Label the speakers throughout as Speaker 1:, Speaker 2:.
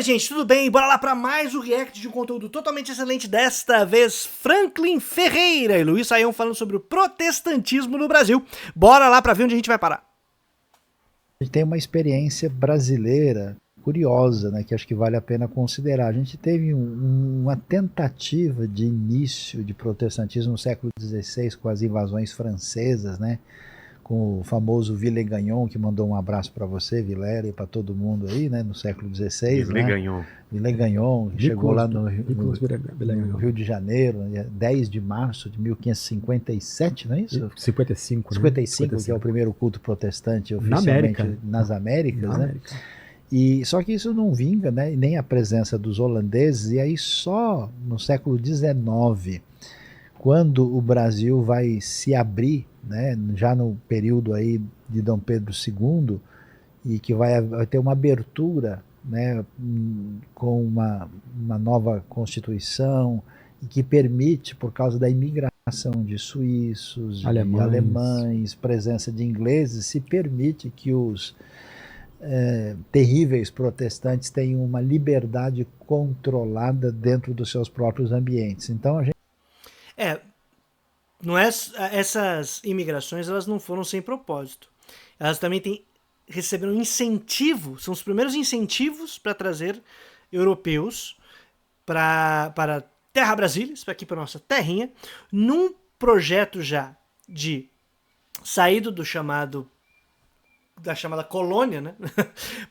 Speaker 1: minha gente, tudo bem? Bora lá para mais um react de um conteúdo totalmente excelente, desta vez Franklin Ferreira e Luiz Saião falando sobre o protestantismo no Brasil. Bora lá para ver onde a gente vai parar.
Speaker 2: A gente tem uma experiência brasileira curiosa, né, que acho que vale a pena considerar. A gente teve uma tentativa de início de protestantismo no século XVI com as invasões francesas, né, com o famoso Villegagnon, que mandou um abraço para você, Vilela, e para todo mundo aí, né, no século XVI. Villegagnon, que chegou lá no Rio de Janeiro, 10 de março de 1557, não é isso?
Speaker 3: 55,
Speaker 2: 55, né? Que é o primeiro culto protestante oficialmente nas Américas, né? E, só que isso não vinga, né, nem a presença dos holandeses, e aí só no século XIX, quando o Brasil vai se abrir, né, já no período aí de Dom Pedro II, e que vai ter uma abertura, né, com uma nova Constituição, e que permite, por causa da imigração de suíços, de alemães, presença de ingleses, se permite que os terríveis protestantes tenham uma liberdade controlada dentro dos seus próprios ambientes. Então a gente
Speaker 1: não é, essas imigrações elas não foram sem propósito. Elas também receberam incentivo, são os primeiros incentivos para trazer europeus para Terra Brasília, para aqui para nossa terrinha, num projeto já de saído da chamada colônia, né,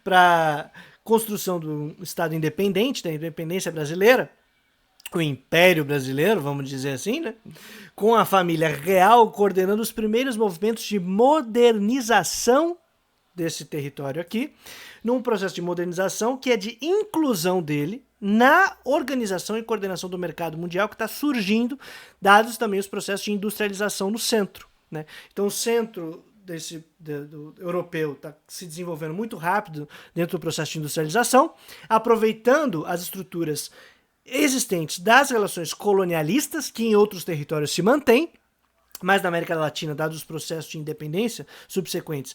Speaker 1: para construção do Estado independente, da independência brasileira, o Império Brasileiro, vamos dizer assim, né, com a família real coordenando os primeiros movimentos de modernização desse território aqui, num processo de modernização que é de inclusão dele na organização e coordenação do mercado mundial que está surgindo, dados também os processos de industrialização no centro, né? Então o centro do europeu está se desenvolvendo muito rápido dentro do processo de industrialização, aproveitando as estruturas existentes das relações colonialistas, que em outros territórios se mantêm, mas na América Latina, dados os processos de independência subsequentes,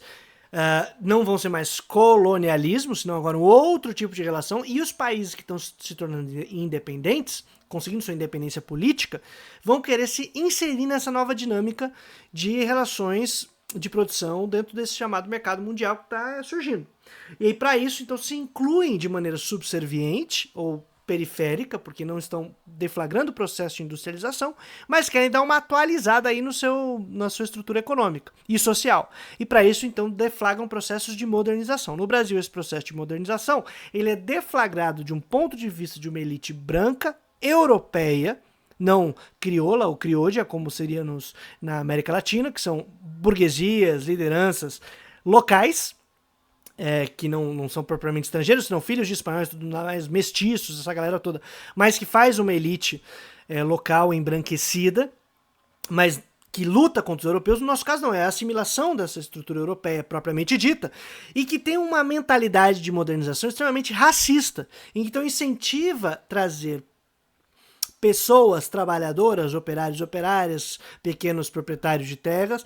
Speaker 1: não vão ser mais colonialismo, senão agora um outro tipo de relação, e os países que estão se tornando independentes, conseguindo sua independência política, vão querer se inserir nessa nova dinâmica de relações de produção dentro desse chamado mercado mundial que está surgindo. E aí, para isso, então, se incluem de maneira subserviente ou periférica, porque não estão deflagrando o processo de industrialização, mas querem dar uma atualizada aí na sua estrutura econômica e social. E para isso, então, deflagram processos de modernização. No Brasil, esse processo de modernização ele é deflagrado de um ponto de vista de uma elite branca, europeia, não crioula ou criolha, como seria na América Latina, que são burguesias, lideranças locais, que não são propriamente estrangeiros, são filhos de espanhóis, tudo mais, mestiços, essa galera toda, mas que faz uma elite local embranquecida, mas que luta contra os europeus. No nosso caso não, é a assimilação dessa estrutura europeia propriamente dita, e que tem uma mentalidade de modernização extremamente racista, então incentiva trazer pessoas trabalhadoras, operários, operárias, pequenos proprietários de terras,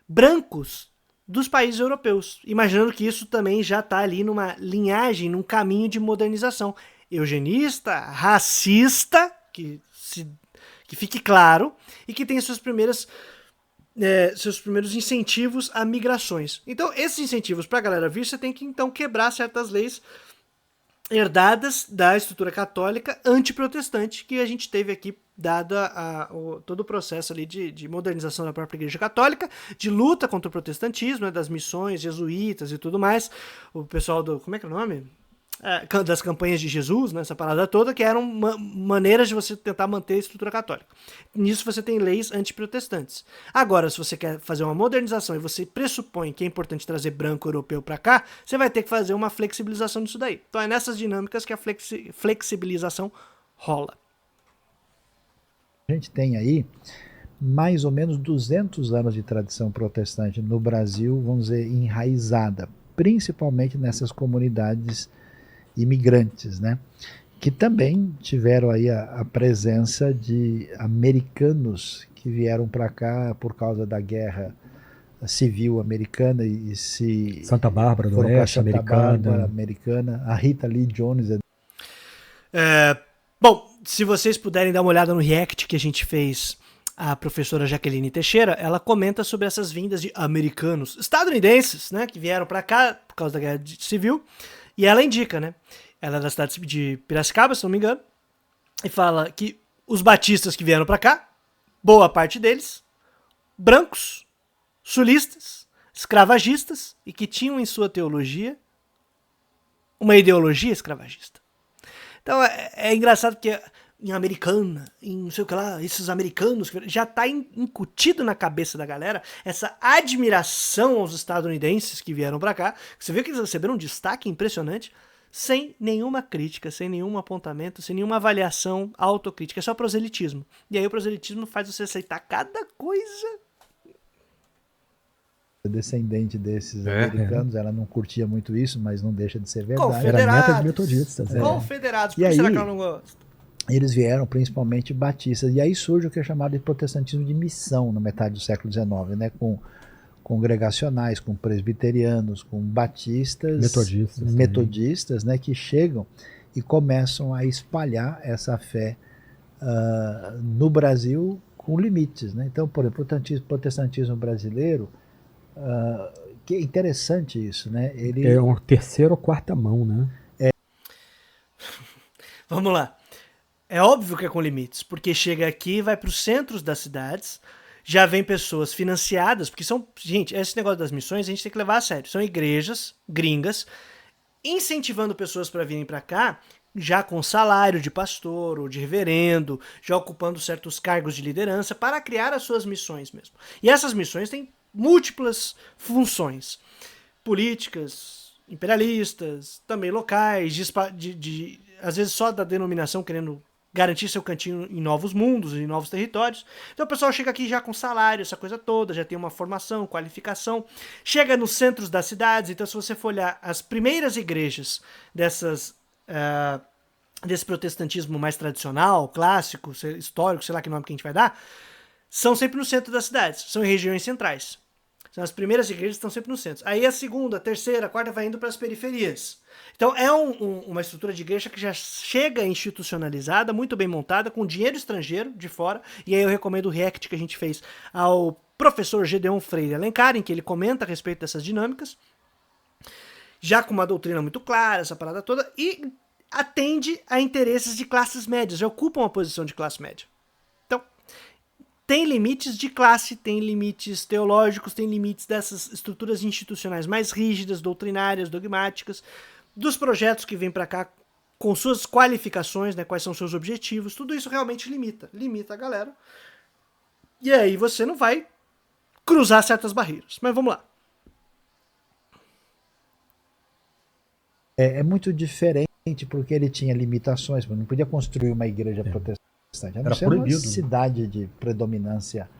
Speaker 1: brancos dos países europeus, imaginando que isso também já está ali numa linhagem, num caminho de modernização eugenista, racista, que fique claro, e que tem seus primeiros incentivos a migrações. Então, esses incentivos para a galera vir, você tem que então quebrar certas leis herdadas da estrutura católica antiprotestante que a gente teve aqui, dado todo o processo ali de modernização da própria Igreja Católica, de luta contra o protestantismo, né, das missões jesuítas e tudo mais, o pessoal como é que é o nome? Das campanhas de Jesus, né, essa parada toda, que eram maneiras de você tentar manter a estrutura católica. Nisso você tem leis antiprotestantes. Agora, se você quer fazer uma modernização e você pressupõe que é importante trazer branco europeu para cá, você vai ter que fazer uma flexibilização disso daí. Então é nessas dinâmicas que a flexibilização rola.
Speaker 2: A gente tem aí mais ou menos 200 anos de tradição protestante no Brasil, vamos dizer, enraizada, principalmente nessas comunidades imigrantes, né, que também tiveram aí a presença de americanos que vieram para cá por causa da guerra civil americana e
Speaker 3: Santa Bárbara do Oeste,
Speaker 2: americana. A Rita Lee Jones
Speaker 1: Bom, se vocês puderem dar uma olhada no react que a gente fez, a professora Jaqueline Teixeira, ela comenta sobre essas vindas de americanos, estadunidenses, né, que vieram para cá por causa da guerra civil, e ela indica, né, ela é da cidade de Piracicaba, se não me engano, e fala que os batistas que vieram para cá, boa parte deles, brancos, sulistas, escravagistas, e que tinham em sua teologia uma ideologia escravagista. Então é engraçado porque em Americana, em não sei o que lá, esses americanos, já tá incutido na cabeça da galera essa admiração aos estadunidenses que vieram para cá. Você vê que eles receberam um destaque impressionante, sem nenhuma crítica, sem nenhum apontamento, sem nenhuma avaliação autocrítica, é só proselitismo. E aí o proselitismo faz você aceitar cada coisa.
Speaker 2: Descendente desses americanos, ela não curtia muito isso, mas não deixa de ser verdade.
Speaker 1: Confederados.
Speaker 2: Era neta de metodistas.
Speaker 1: Confederados, por isso que ela não gosta.
Speaker 2: Eles vieram principalmente batistas, e aí surge o que é chamado de protestantismo de missão na metade do século XIX, né, com congregacionais, com presbiterianos, com batistas, metodistas, né, que chegam e começam a espalhar essa fé no Brasil com limites, né? Então, por exemplo, o protestantismo brasileiro, que é interessante isso, né? Ele
Speaker 3: é uma terceira ou quarta mão, né?
Speaker 1: Vamos lá. É óbvio que é com limites, porque chega aqui, vai para os centros das cidades, já vem pessoas financiadas, porque são, gente, esse negócio das missões a gente tem que levar a sério. São igrejas gringas incentivando pessoas para virem para cá, já com salário de pastor ou de reverendo, já ocupando certos cargos de liderança para criar as suas missões mesmo. E essas missões têm múltiplas funções políticas, imperialistas, também locais, às vezes só da denominação querendo garantir seu cantinho em novos mundos, em novos territórios. Então o pessoal chega aqui já com salário, essa coisa toda, já tem uma formação, qualificação, chega nos centros das cidades. Então se você for olhar as primeiras igrejas desse protestantismo mais tradicional, clássico, histórico, sei lá que nome que a gente vai dar, são sempre no centro das cidades, são em regiões centrais. São as primeiras igrejas que estão sempre no centro. Aí a segunda, a terceira, a quarta vai indo para as periferias. Então é uma estrutura de igreja que já chega institucionalizada, muito bem montada, com dinheiro estrangeiro de fora. E aí eu recomendo o react que a gente fez ao professor Gedeon Freire Alencar, em que ele comenta a respeito dessas dinâmicas, já com uma doutrina muito clara, essa parada toda, e atende a interesses de classes médias, já ocupam uma posição de classe média. Tem limites de classe, tem limites teológicos, tem limites dessas estruturas institucionais mais rígidas, doutrinárias, dogmáticas, dos projetos que vêm para cá com suas qualificações, né, quais são seus objetivos, tudo isso realmente limita a galera. E aí você não vai cruzar certas barreiras. Mas vamos lá.
Speaker 2: É muito diferente porque ele tinha limitações, não podia construir uma igreja protestante. A não ser uma cidade de predominância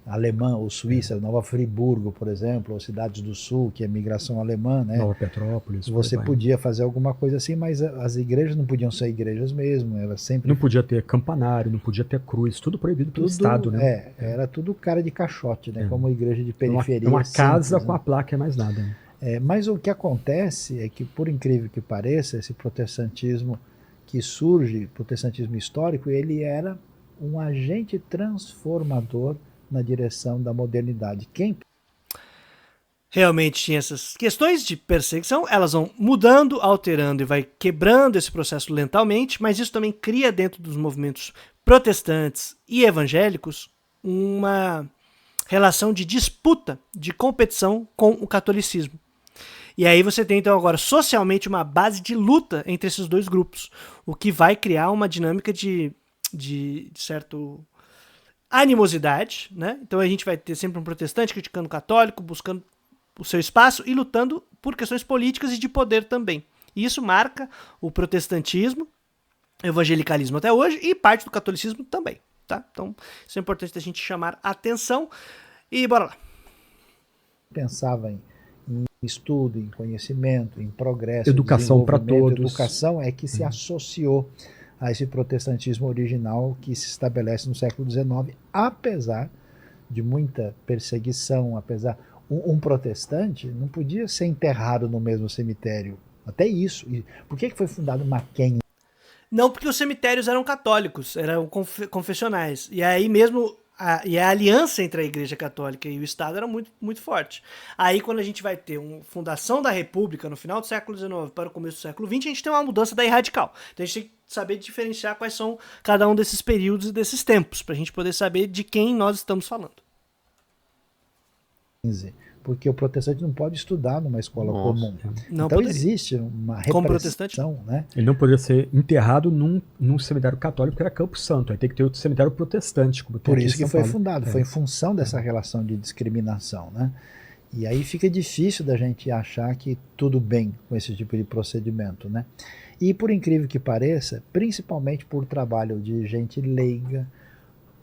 Speaker 2: alemã ou suíça, Nova Friburgo, por exemplo, ou cidades do sul, que é migração alemã, né?
Speaker 3: Nova Petrópolis.
Speaker 2: Você podia fazer alguma coisa assim, mas as igrejas não podiam ser igrejas mesmo, elas sempre...
Speaker 3: Não podia ter campanário, não podia ter cruz, tudo proibido pelo Estado, né?
Speaker 2: Era tudo cara de caixote, né? Como igreja de periferia.
Speaker 3: Uma casa
Speaker 2: simples,
Speaker 3: com a placa é mais nada. Né?
Speaker 2: Mas o que acontece é que, por incrível que pareça, esse protestantismo que surge, protestantismo histórico, ele era um agente transformador na direção da modernidade. Quem
Speaker 1: realmente tinha essas questões de perseguição, elas vão mudando, alterando e vai quebrando esse processo lentamente, mas isso também cria dentro dos movimentos protestantes e evangélicos uma relação de disputa, de competição com o catolicismo. E aí você tem, então, agora, socialmente, uma base de luta entre esses dois grupos, o que vai criar uma dinâmica de certo animosidade, né? Então a gente vai ter sempre um protestante criticando o católico, buscando o seu espaço e lutando por questões políticas e de poder também. E isso marca o protestantismo, o evangelicalismo até hoje e parte do catolicismo também, tá? Então isso é importante da gente chamar a atenção e bora lá.
Speaker 2: Pensava em estudo, em conhecimento, em progresso,
Speaker 3: educação para todos.
Speaker 2: Educação é que se associou a esse protestantismo original que se estabelece no século XIX, apesar de muita perseguição, um protestante não podia ser enterrado no mesmo cemitério. Até isso. Por que foi fundado Mackenzie?
Speaker 1: Não, porque os cemitérios eram católicos, eram confessionais. E aí mesmo a aliança entre a Igreja Católica e o Estado era muito, muito forte. Aí quando a gente vai ter uma fundação da República no final do século XIX para o começo do século XX, a gente tem uma mudança daí radical. Então a gente tem que saber diferenciar quais são cada um desses períodos e desses tempos, para a gente poder saber de quem nós estamos falando.
Speaker 2: Porque o protestante não pode estudar numa escola comum.
Speaker 1: Não
Speaker 2: então
Speaker 1: poderia.
Speaker 2: Existe uma repressão.
Speaker 1: Como protestante?
Speaker 2: Né?
Speaker 3: Ele não poderia ser enterrado num cemitério católico, que era Campo Santo. Aí tem que ter outro cemitério protestante. Como tem
Speaker 2: Por
Speaker 3: aqui
Speaker 2: isso
Speaker 3: em
Speaker 2: que
Speaker 3: São
Speaker 2: foi
Speaker 3: Paulo.
Speaker 2: fundado. Foi em função dessa relação de discriminação. Né? E aí fica difícil da gente achar que tudo bem com esse tipo de procedimento. Né? E por incrível que pareça, principalmente por trabalho de gente leiga,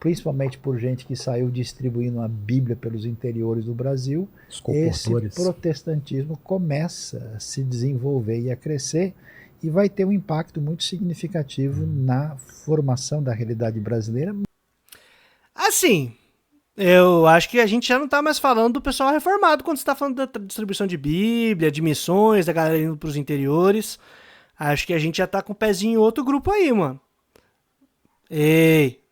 Speaker 2: principalmente por gente que saiu distribuindo a Bíblia pelos interiores do Brasil, esse protestantismo começa a se desenvolver e a crescer e vai ter um impacto muito significativo na formação da realidade brasileira.
Speaker 1: Assim, eu acho que a gente já não tá mais falando do pessoal reformado quando você tá falando da distribuição de Bíblia, de missões, da galera indo pros interiores. Acho que a gente já tá com o pezinho em outro grupo aí, mano. Ei.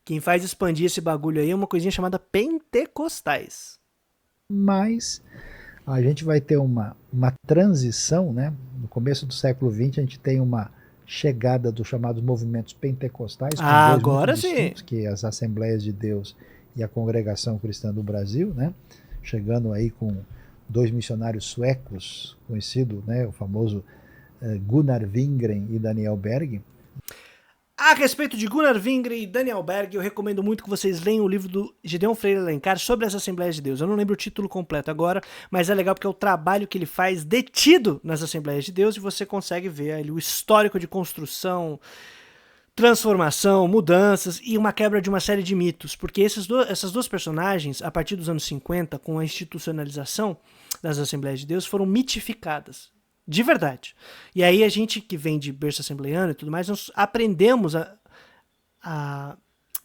Speaker 1: Quem faz expandir esse bagulho aí é uma coisinha chamada pentecostais.
Speaker 2: Mas a gente vai ter uma transição, né? No começo do século XX a gente tem uma chegada dos chamados movimentos pentecostais, com
Speaker 1: agora sim,
Speaker 2: distintos, que as Assembleias de Deus e a Congregação Cristã do Brasil, né? Chegando aí com 2 missionários suecos, conhecido, né? O famoso Gunnar Wingren e Daniel Berg.
Speaker 1: A respeito de Gunnar Wingren e Daniel Berg, eu recomendo muito que vocês leiam o livro do Gideon Freire Alencar sobre as Assembleias de Deus. Eu não lembro o título completo agora, mas é legal porque é o trabalho que ele faz detido nas Assembleias de Deus e você consegue ver ali o histórico de construção, transformação, mudanças e uma quebra de uma série de mitos. Porque essas duas personagens, a partir dos anos 50, com a institucionalização das Assembleias de Deus, foram mitificadas. De verdade. E aí a gente que vem de berço assembleiano e tudo mais, nós aprendemos a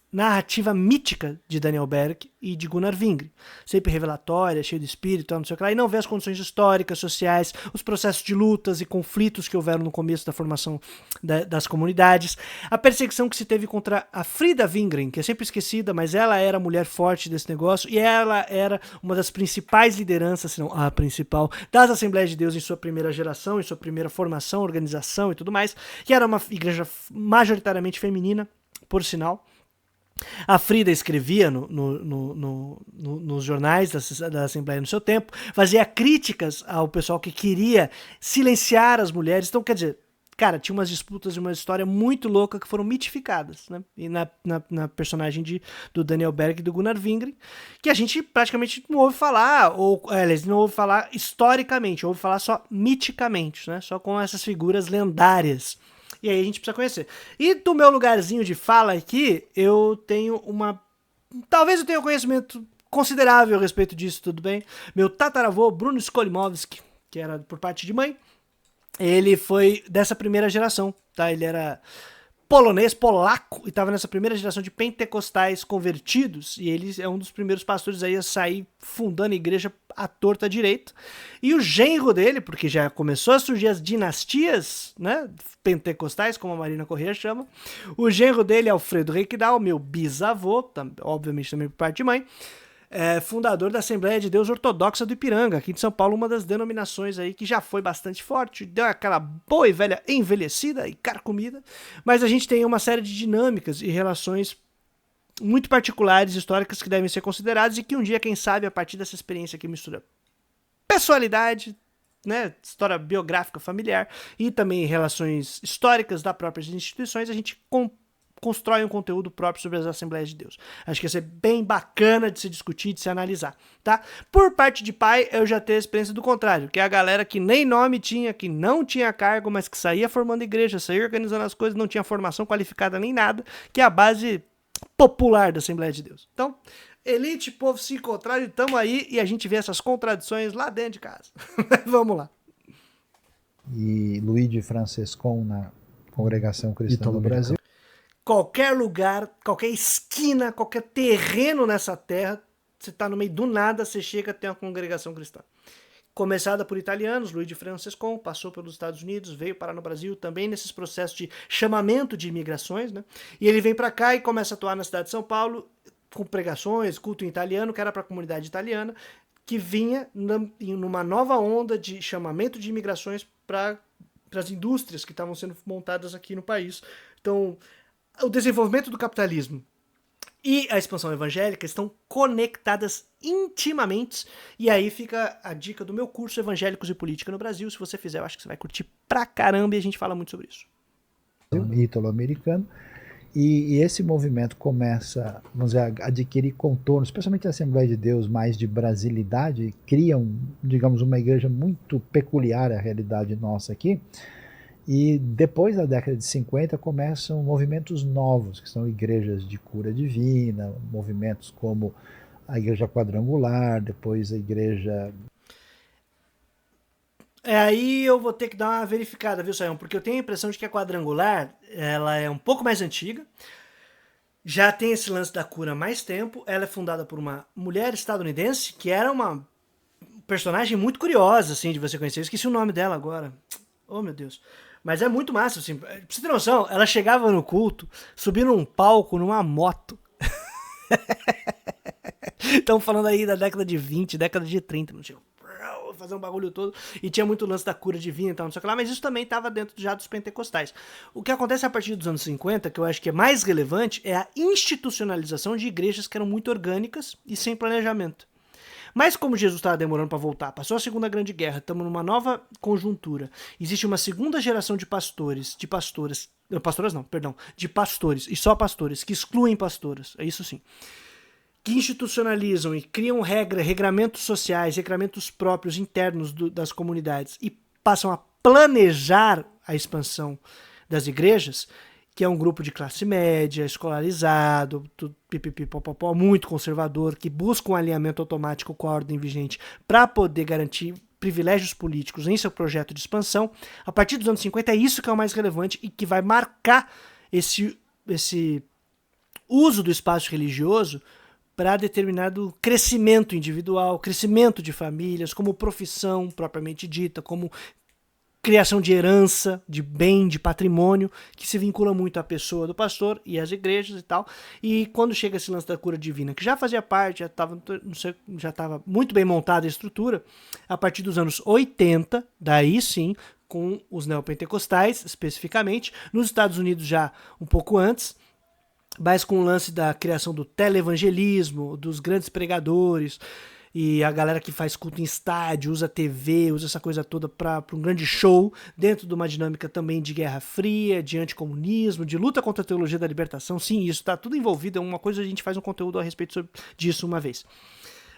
Speaker 1: narrativa mítica de Daniel Berg e de Gunnar Wingren. Sempre revelatória, cheio de espírito, não sei o que lá, e não vê as condições históricas, sociais, os processos de lutas e conflitos que houveram no começo da formação das comunidades, a perseguição que se teve contra a Frida Wingren, que é sempre esquecida, mas ela era a mulher forte desse negócio, e ela era uma das principais lideranças, se não a principal, das Assembleias de Deus em sua primeira geração, em sua primeira formação, organização e tudo mais, que era uma igreja majoritariamente feminina, por sinal. A Frida escrevia nos jornais da Assembleia no seu tempo, fazia críticas ao pessoal que queria silenciar as mulheres. Então, quer dizer, cara, tinha umas disputas de uma história muito louca que foram mitificadas, né? E na personagem do Daniel Berg e do Gunnar Wingren, que a gente praticamente não ouve falar, aliás, não ouve falar historicamente, ouve falar só miticamente, né? Só com essas figuras lendárias. E aí a gente precisa conhecer. E do meu lugarzinho de fala aqui, eu tenho talvez eu tenha um conhecimento considerável a respeito disso, tudo bem? Meu tataravô, Bruno Skolimowski, que era por parte de mãe, ele foi dessa primeira geração, tá? Ele era polonês, polaco, e estava nessa primeira geração de pentecostais convertidos, e ele é um dos primeiros pastores aí a sair fundando a igreja à torta à direita. E o genro dele, porque já começou a surgir as dinastias, né, pentecostais, como a Marina Corrêa chama, o genro dele é Alfredo Reikdal, meu bisavô, obviamente também por parte de mãe, fundador da Assembleia de Deus Ortodoxa do Ipiranga, aqui de São Paulo, uma das denominações aí que já foi bastante forte, deu aquela boa e velha envelhecida e carcomida, mas a gente tem uma série de dinâmicas e relações muito particulares, históricas, que devem ser consideradas e que um dia, quem sabe, a partir dessa experiência que mistura pessoalidade, né, história biográfica familiar e também relações históricas das próprias instituições, a gente constrói um conteúdo próprio sobre as Assembleias de Deus. Acho que ia ser bem bacana de se discutir, de se analisar, tá? Por parte de pai, eu já tenho a experiência do contrário, que é a galera que nem nome tinha, que não tinha cargo, mas que saía formando igreja, saía organizando as coisas, não tinha formação qualificada nem nada, que é a base popular da Assembleia de Deus. Então, elite, povo se encontraram e tamo aí, e a gente vê essas contradições lá dentro de casa. Vamos lá.
Speaker 2: E Luigi Francescon na Congregação Cristã do Brasil.
Speaker 1: Qualquer lugar, qualquer esquina, qualquer terreno nessa terra, você tá no meio do nada, você chega a ter uma congregação cristã. começada por italianos, Luigi Francescon, passou pelos Estados Unidos, veio parar no Brasil também nesses processos de chamamento de imigrações, né? E ele vem para cá e começa a atuar na cidade de São Paulo com pregações, culto em italiano, que era para a comunidade italiana, que vinha numa nova onda de chamamento de imigrações para as indústrias que estavam sendo montadas aqui no país. Então, o desenvolvimento do capitalismo e a expansão evangélica estão conectadas intimamente, e aí fica a dica do meu curso Evangélicos e Política no Brasil. Se você fizer, eu acho que você vai curtir pra caramba, e a gente fala muito sobre isso.
Speaker 2: Ítalo-americano, e esse movimento começa, vamos dizer, a adquirir contornos, especialmente a Assembleia de Deus, mais de brasilidade, criam, digamos, uma igreja muito peculiar à realidade nossa aqui. E depois da década de 50 começam movimentos novos, que são igrejas de cura divina, movimentos como a igreja quadrangular, depois a igreja...
Speaker 1: Aí eu vou ter que dar uma verificada, viu, Sayão? Porque eu tenho a impressão de que a quadrangular, ela é um pouco mais antiga, já tem esse lance da cura há mais tempo, ela é fundada por uma mulher estadunidense, que era uma personagem muito curiosa, assim, de você conhecer. Eu esqueci o nome dela agora. Oh, meu Deus. Mas é muito massa, assim. Pra você ter noção, ela chegava no culto, subindo num palco numa moto. Estamos falando aí da década de 20, década de 30, não tinha fazer um bagulho todo, e tinha muito lance da cura divina e tal, não sei o que lá, mas isso também estava dentro já dos pentecostais. O que acontece a partir dos anos 50, que eu acho que é mais relevante, é a institucionalização de igrejas que eram muito orgânicas e sem planejamento. Mas como Jesus estava demorando para voltar, passou a Segunda Grande Guerra, estamos numa nova conjuntura, existe uma segunda geração de pastores, de pastores, e só pastores, que excluem pastoras, é isso sim, que institucionalizam e criam regramentos sociais, regramentos próprios, internos das comunidades, e passam a planejar a expansão das igrejas, que é um grupo de classe média, escolarizado, pipipipopopó, muito conservador, que busca um alinhamento automático com a ordem vigente para poder garantir privilégios políticos em seu projeto de expansão. A partir dos anos 50 é isso que é o mais relevante e que vai marcar esse uso do espaço religioso para determinado crescimento individual, crescimento de famílias, como profissão propriamente dita, como criação de herança, de bem, de patrimônio, que se vincula muito à pessoa do pastor e às igrejas e tal. E quando chega esse lance da cura divina, que já fazia parte, já estava muito bem montada a estrutura, a partir dos anos 80, daí sim, com os neopentecostais, especificamente, nos Estados Unidos já um pouco antes, mas com o lance da criação do televangelismo, dos grandes pregadores, e a galera que faz culto em estádio, usa TV, usa essa coisa toda para um grande show, dentro de uma dinâmica também de Guerra Fria, de anticomunismo, de luta contra a teologia da libertação. Sim, isso está tudo envolvido, é uma coisa, a gente faz um conteúdo a respeito disso uma vez,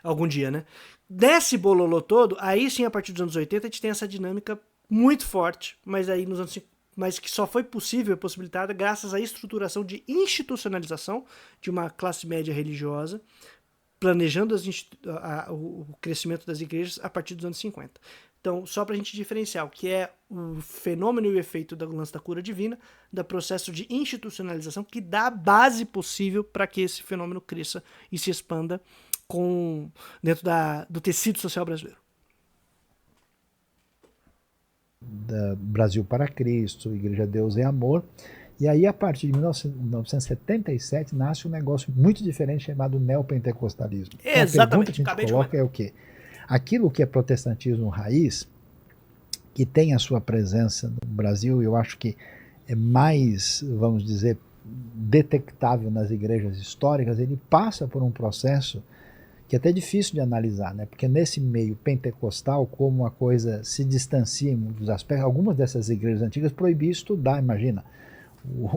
Speaker 1: algum dia, né? Desse bololô todo, aí sim, a partir dos anos 80, a gente tem essa dinâmica muito forte, mas aí nos anos 50, mas que só foi possível, possibilitada, graças à estruturação de institucionalização de uma classe média religiosa, planejando o crescimento das igrejas a partir dos anos 50. Então, só para a gente diferenciar o que é o fenômeno e o efeito do lance da cura divina, do processo de institucionalização que dá a base possível para que esse fenômeno cresça e se expanda dentro do tecido social brasileiro.
Speaker 2: Da Brasil para Cristo, Igreja Deus é Amor. E aí, a partir de 1977, nasce um negócio muito diferente chamado neopentecostalismo.
Speaker 1: Exatamente.
Speaker 2: Então, a pergunta que a gente coloca é o quê? Aquilo que é protestantismo raiz, que tem a sua presença no Brasil, eu acho que é mais, vamos dizer, detectável nas igrejas históricas, ele passa por um processo que é até difícil de analisar, né? Porque nesse meio pentecostal, como a coisa se distancia em muitos aspectos, algumas dessas igrejas antigas proibiam estudar, imagina.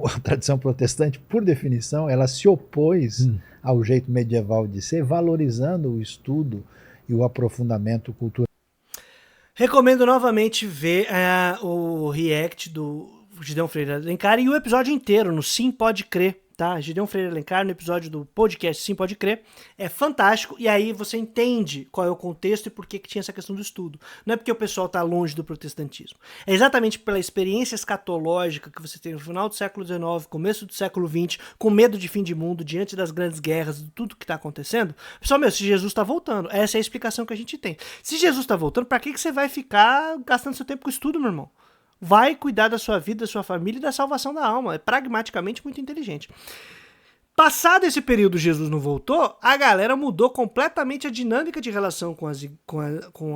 Speaker 2: A tradição protestante, por definição, ela se opôs ao jeito medieval de ser, valorizando o estudo e o aprofundamento cultural.
Speaker 1: Recomendo novamente ver o react do Gideon Freire Alencar e o episódio inteiro no Sim Pode Crer, tá? Gideon Freire Alencar, no episódio do podcast Sim Pode Crer. É fantástico, e aí você entende qual é o contexto e por que tinha essa questão do estudo. Não é porque o pessoal está longe do protestantismo. É exatamente pela experiência escatológica que você tem no final do século XIX, começo do século XX, com medo de fim de mundo, diante das grandes guerras, de tudo que está acontecendo. Pessoal, se Jesus está voltando, essa é a explicação que a gente tem. Se Jesus está voltando, para que você vai ficar gastando seu tempo com estudo, meu irmão? Vai cuidar da sua vida, da sua família e da salvação da alma. É pragmaticamente muito inteligente. Passado esse período, Jesus não voltou, a galera mudou completamente a dinâmica de relação com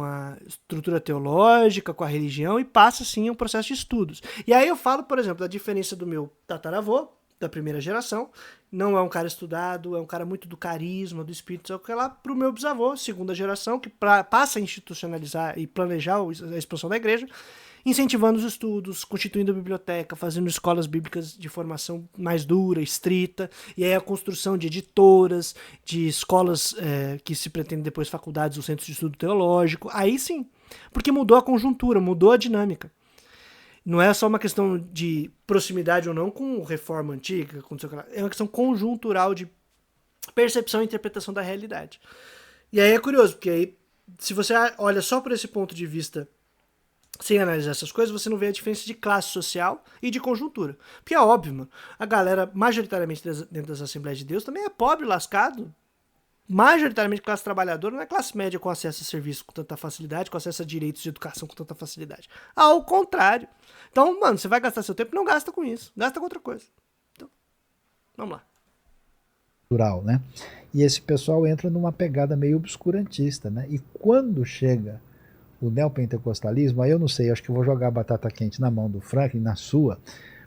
Speaker 1: a estrutura teológica, com a religião, e passa, sim, um processo de estudos. E aí eu falo, por exemplo, da diferença do meu tataravô, da primeira geração, não é um cara estudado, é um cara muito do carisma, do espírito, sei lá, para o meu bisavô, segunda geração, que passa a institucionalizar e planejar a expansão da igreja, incentivando os estudos, constituindo a biblioteca, fazendo escolas bíblicas de formação mais dura, estrita, e aí a construção de editoras, de escolas que se pretendem depois faculdades ou centros de estudo teológico, aí sim, porque mudou a conjuntura, mudou a dinâmica. Não é só uma questão de proximidade ou não com reforma antiga, é uma questão conjuntural de percepção e interpretação da realidade. E aí é curioso, porque aí, se você olha só por esse ponto de vista, sem analisar essas coisas, você não vê a diferença de classe social e de conjuntura. Porque é óbvio, mano, a galera, majoritariamente dentro das Assembleias de Deus, também é pobre, lascado, majoritariamente classe trabalhadora, não é classe média com acesso a serviço com tanta facilidade, com acesso a direitos de educação com tanta facilidade. Ao contrário. Então, mano, você vai gastar seu tempo, não gasta com isso, gasta com outra coisa. Então, vamos lá.
Speaker 2: Natural, né? E esse pessoal entra numa pegada meio obscurantista, né? E quando chega o neopentecostalismo, aí eu não sei, acho que eu vou jogar a batata quente na mão do Franklin, na sua,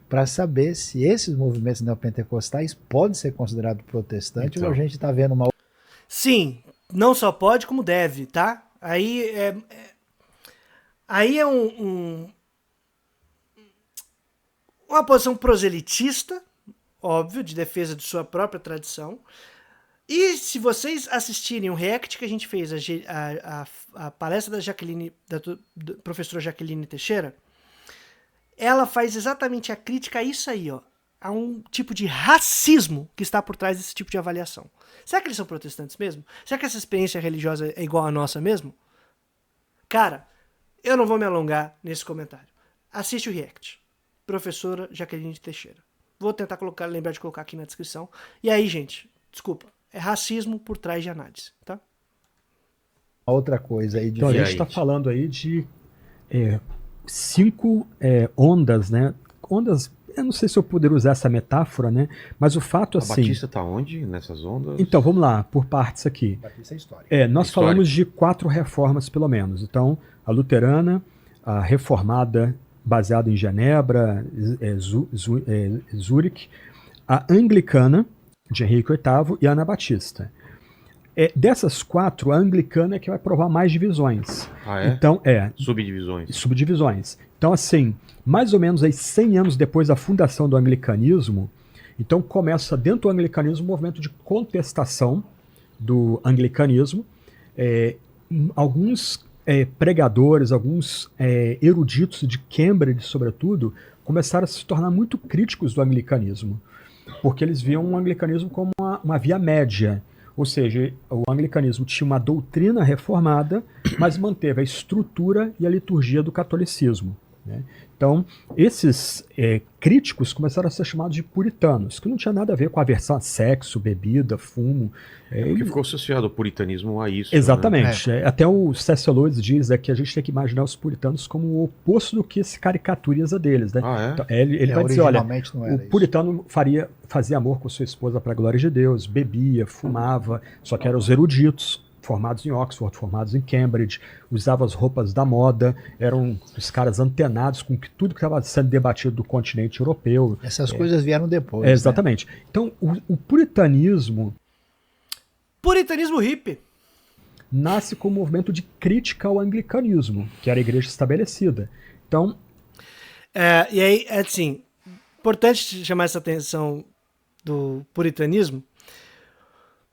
Speaker 2: para saber se esses movimentos neopentecostais podem ser considerados protestantes, então, ou a gente está vendo uma...
Speaker 1: Sim, não só pode, como deve, tá? Aí é uma posição proselitista, óbvio, de defesa de sua própria tradição. E se vocês assistirem o react que a gente fez, a palestra da professora Jaqueline Teixeira, ela faz exatamente a crítica a isso aí, ó. A um tipo de racismo que está por trás desse tipo de avaliação. Será que eles são protestantes mesmo? Será que essa experiência religiosa é igual à nossa mesmo? Cara, eu não vou me alongar nesse comentário. Assiste o react. Professora Jaqueline Teixeira. Vou tentar lembrar de colocar aqui na descrição. E aí, gente, desculpa. É racismo por trás de análise, tá?
Speaker 2: Outra coisa aí de...
Speaker 3: Então, a gente está falando aí de 5 ondas, né? Ondas, eu não sei se eu poderia usar essa metáfora, né? Mas o fato assim...
Speaker 4: A Batista está onde nessas ondas?
Speaker 3: Então, vamos lá, por partes aqui.
Speaker 2: Batista é histórica.
Speaker 3: Nós falamos de 4 reformas, pelo menos. Então, a luterana, a reformada, baseada em Genebra, Zurique, a anglicana, de Henrique VIII, e a Anabatista. Dessas 4, a anglicana é que vai provar mais divisões.
Speaker 4: Ah, é?
Speaker 3: Então,
Speaker 4: Subdivisões.
Speaker 3: Então, assim, mais ou menos aí 100 anos depois da fundação do anglicanismo, então começa dentro do anglicanismo um movimento de contestação do anglicanismo. Alguns pregadores, alguns eruditos de Cambridge, sobretudo, começaram a se tornar muito críticos do anglicanismo, porque eles viam o anglicanismo como uma via média. Ou seja, o anglicanismo tinha uma doutrina reformada, mas manteve a estrutura e a liturgia do catolicismo, né? Então, esses críticos começaram a ser chamados de puritanos, que não tinha nada a ver com aversão a sexo, bebida, fumo.
Speaker 4: Porque ficou associado o puritanismo a isso.
Speaker 3: Exatamente.
Speaker 4: Né?
Speaker 3: Até o C.S. Lewis diz que a gente tem que imaginar os puritanos como o oposto do que se caricaturiza deles. Né?
Speaker 4: Ah, é?
Speaker 3: Então, ele vai dizer, olha, o puritano fazia amor com sua esposa para a glória de Deus, bebia, fumava, só que eram os eruditos, formados em Oxford, formados em Cambridge, usavam as roupas da moda, eram os caras antenados com tudo que estava sendo debatido do continente europeu.
Speaker 2: Essas coisas vieram depois.
Speaker 3: Exatamente. Né? Então, o puritanismo...
Speaker 1: Puritanismo hippie.
Speaker 3: Nasce como um movimento de crítica ao anglicanismo, que era a igreja estabelecida. Então...
Speaker 1: E aí, assim, importante chamar essa atenção do puritanismo,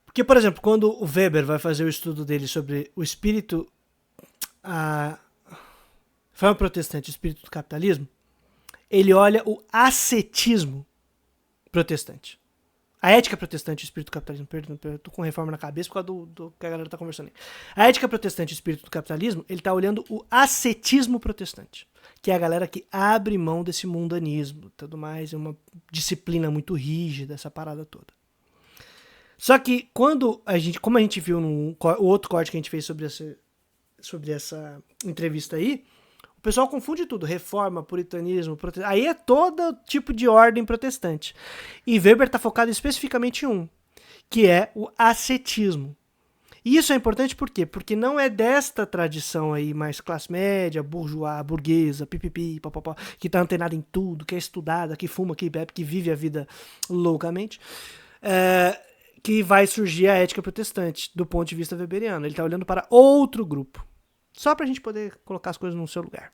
Speaker 1: porque, por exemplo, quando o Weber vai fazer o estudo dele sobre o espírito, a forma protestante, o espírito do capitalismo, ele olha o ascetismo protestante. A ética protestante e o espírito do capitalismo, perdão, eu tô com reforma na cabeça por causa do que a galera tá conversando aí. A ética protestante e o espírito do capitalismo, ele tá olhando o ascetismo protestante, que é a galera que abre mão desse mundanismo, tudo mais, é uma disciplina muito rígida, essa parada toda. Só que como a gente viu no outro corte que a gente fez sobre essa entrevista aí, o pessoal confunde tudo, reforma, puritanismo, aí é todo tipo de ordem protestante. E Weber está focado especificamente em um, que é o ascetismo. E isso é importante por quê? Porque não é desta tradição aí mais classe média, bourgeois, burguesa, pipipi, papapá, que está antenada em tudo, que é estudada, que fuma, que bebe, que vive a vida loucamente, que vai surgir a ética protestante, do ponto de vista weberiano. Ele está olhando para outro grupo. Só para a gente poder colocar as coisas no seu lugar.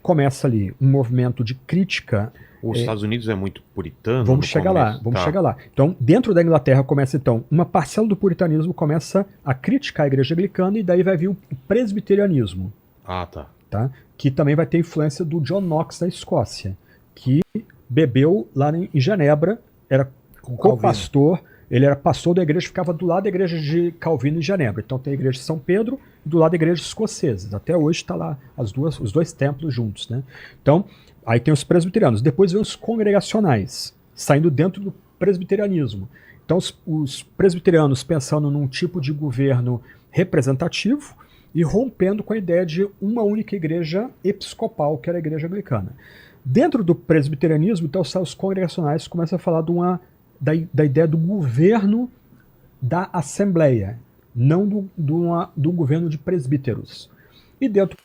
Speaker 3: Começa ali um movimento de crítica.
Speaker 4: Os Estados Unidos é muito puritano.
Speaker 3: Vamos chegar lá. Então, dentro da Inglaterra começa então uma parcela do puritanismo começa a criticar a igreja anglicana e daí vai vir o presbiterianismo.
Speaker 4: Ah, tá.
Speaker 3: Que também vai ter influência do John Knox da Escócia, que bebeu lá em Genebra, era co-pastor. Ele era pastor da igreja, ficava do lado da igreja de Calvino em Genebra. Então tem a igreja de São Pedro e do lado da igreja escocesa. Até hoje está lá os dois templos juntos, né? Então, aí tem os presbiterianos. Depois vem os congregacionais, saindo dentro do presbiterianismo. Então os presbiterianos pensando num tipo de governo representativo e rompendo com a ideia de uma única igreja episcopal, que era a igreja anglicana. Dentro do presbiterianismo, então os congregacionais começam a falar da ideia do governo da Assembleia, não do governo de presbíteros. E dentro...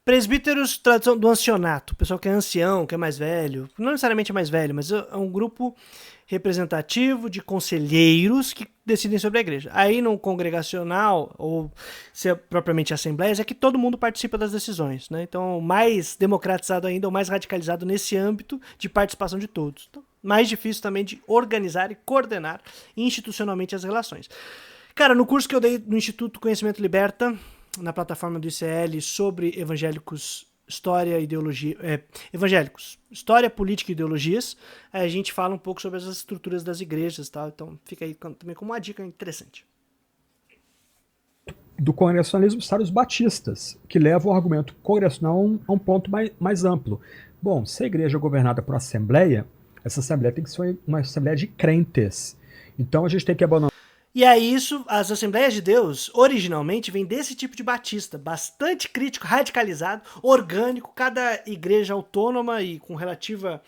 Speaker 1: Presbíteros, tradição do ancianato, o pessoal que é ancião, que é mais velho, não necessariamente é mais velho, mas é um grupo representativo de conselheiros que decidem sobre a igreja. Aí no congregacional, ou se é propriamente assembleias, é que todo mundo participa das decisões, né? Então, mais democratizado ainda, ou mais radicalizado nesse âmbito de participação de todos. Então, mais difícil também de organizar e coordenar institucionalmente as relações. Cara, no curso que eu dei no Instituto Conhecimento Liberta, na plataforma do ICL, sobre evangélicos, história, ideologia, evangélicos, história, política e ideologias, a gente fala um pouco sobre as estruturas das igrejas, tá? Então fica aí também como uma dica interessante.
Speaker 3: Do congregacionalismo estão os batistas, que levam o argumento congregacional a um ponto mais amplo. Bom, se a igreja é governada por assembleia, essa assembleia tem que ser uma assembleia de crentes. Então a gente tem que abandonar.
Speaker 1: E aí as Assembleias de Deus, originalmente, vem desse tipo de batista, bastante crítico, radicalizado, orgânico, cada igreja autônoma e com relativa...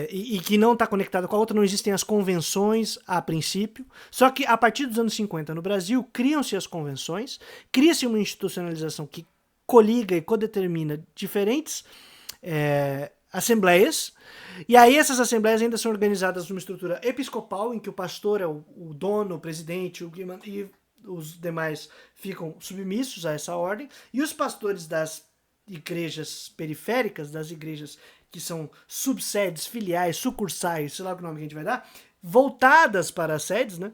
Speaker 1: e que não está conectada com a outra, não existem as convenções a princípio, só que a partir dos anos 50 no Brasil, criam-se as convenções, cria-se uma institucionalização que coliga e codetermina diferentes assembleias, e aí essas assembleias ainda são organizadas numa estrutura episcopal, em que o pastor é o dono, o presidente, e os demais ficam submissos a essa ordem, e os pastores das igrejas periféricas, das igrejas que são subsedes, filiais, sucursais, sei lá o nome que a gente vai dar, voltadas para as sedes, né?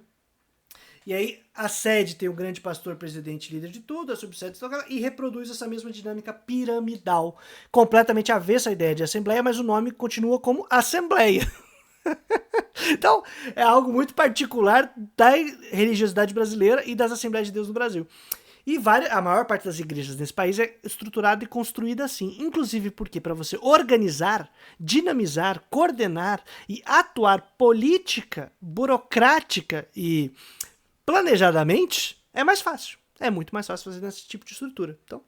Speaker 1: E aí a sede tem o grande pastor, presidente, líder de tudo, a subsede e reproduz essa mesma dinâmica piramidal, completamente avessa à ideia de assembleia, mas o nome continua como assembleia. Então, é algo muito particular da religiosidade brasileira e das Assembleias de Deus no Brasil. E a maior parte das igrejas nesse país é estruturada e construída assim. Inclusive porque para você organizar, dinamizar, coordenar e atuar política, burocrática e planejadamente, é mais fácil. É muito mais fácil fazer nesse tipo de estrutura. Então,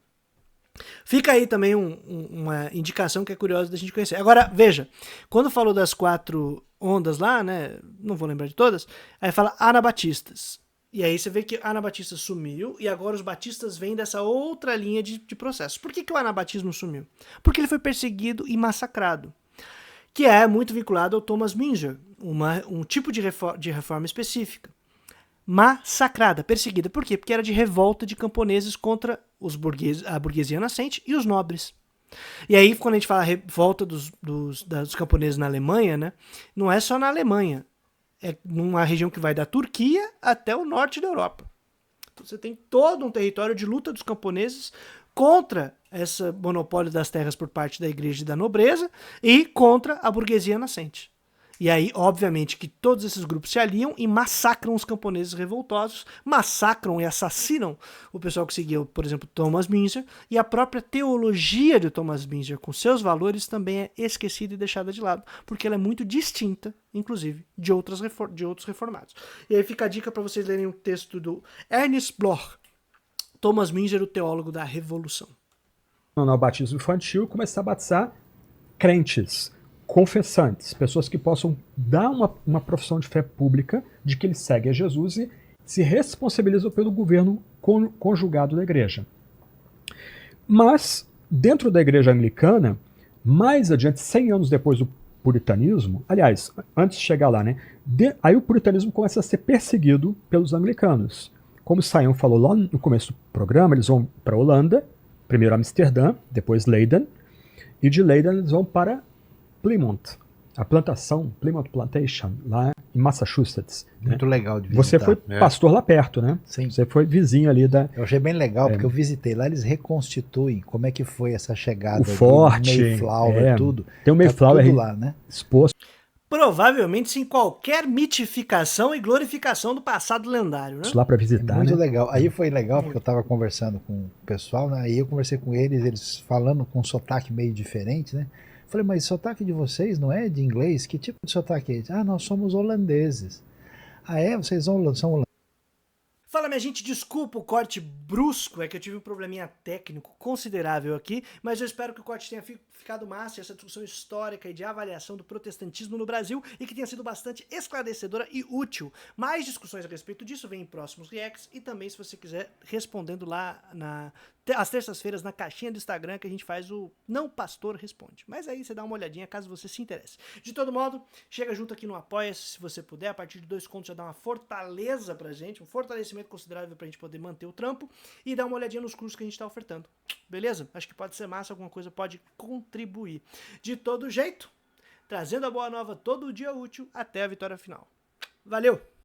Speaker 1: fica aí também uma indicação que é curiosa da gente conhecer. Agora, veja, quando falou das 4 ondas lá, né, não vou lembrar de todas, aí fala anabatistas. E aí você vê que a Anabatista sumiu e agora os batistas vêm dessa outra linha de processos. Por que o anabatismo sumiu? Porque ele foi perseguido e massacrado, que é muito vinculado ao Thomas Minger, um tipo de reforma específica. Massacrada, perseguida. Por quê? Porque era de revolta de camponeses contra a burguesia nascente e os nobres. E aí, quando a gente fala revolta dos camponeses na Alemanha, né, não é só na Alemanha. É numa região que vai da Turquia até o norte da Europa. Então você tem todo um território de luta dos camponeses contra esse monopólio das terras por parte da igreja e da nobreza e contra a burguesia nascente. E aí, obviamente, que todos esses grupos se aliam e massacram os camponeses revoltosos, massacram e assassinam o pessoal que seguia, por exemplo, Thomas Müntzer, e a própria teologia de Thomas Müntzer, com seus valores, também é esquecida e deixada de lado, porque ela é muito distinta, inclusive, de outros reformados. E aí fica a dica para vocês lerem o texto do Ernst Bloch, Thomas Müntzer, o teólogo da Revolução.
Speaker 3: No batismo infantil, começar a batizar crentes, confessantes, pessoas que possam dar uma profissão de fé pública de que eles seguem a Jesus e se responsabilizam pelo governo conjugado da igreja. Mas, dentro da igreja anglicana, mais adiante, 100 anos depois do puritanismo, aliás, antes de chegar lá, né, aí o puritanismo começa a ser perseguido pelos anglicanos. Como o Sayão falou lá no começo do programa, eles vão para a Holanda, primeiro Amsterdã, depois Leiden, e de Leiden eles vão para Plymouth, a plantação, Plymouth Plantation, lá em Massachusetts.
Speaker 2: Muito legal de
Speaker 3: visitar. Você foi pastor lá perto, né?
Speaker 2: Sim.
Speaker 3: Você foi vizinho ali da...
Speaker 2: Eu achei bem legal, porque eu visitei lá, eles reconstituem como é que foi essa chegada
Speaker 3: o forte,
Speaker 2: Mayflower, tudo.
Speaker 3: Tem o Mayflower
Speaker 2: tudo lá, né?
Speaker 3: Exposto.
Speaker 1: Provavelmente sem qualquer mitificação e glorificação do passado lendário, né?
Speaker 3: Lá para visitar,
Speaker 2: muito
Speaker 3: né?
Speaker 2: legal. Aí foi legal porque eu estava conversando com o pessoal, né? Aí eu conversei com eles falando com um sotaque meio diferente, né? Falei, mas sotaque de vocês não é de inglês? Que tipo de sotaque é esse? Ah, nós somos holandeses. Ah, é? Vocês são holandeses?
Speaker 1: Fala, minha gente, desculpa o corte brusco, é que eu tive um probleminha técnico considerável aqui, mas eu espero que o corte tenha ficado massa, essa discussão histórica e de avaliação do protestantismo no Brasil, e que tenha sido bastante esclarecedora e útil. Mais discussões a respeito disso vem em próximos reacts, e também, se você quiser, respondendo lá às terças-feiras na caixinha do Instagram, que a gente faz o Não Pastor Responde. Mas aí você dá uma olhadinha caso você se interesse. De todo modo, chega junto aqui no Apoia-se, se você puder, a partir de 2 contos já dá uma fortaleza pra gente, um fortalecimento considerável pra gente poder manter o trampo, e dá uma olhadinha nos cursos que a gente tá ofertando. Beleza? Acho que pode ser massa, alguma coisa pode contribuir. De todo jeito, trazendo a boa nova todo dia útil até a vitória final. Valeu!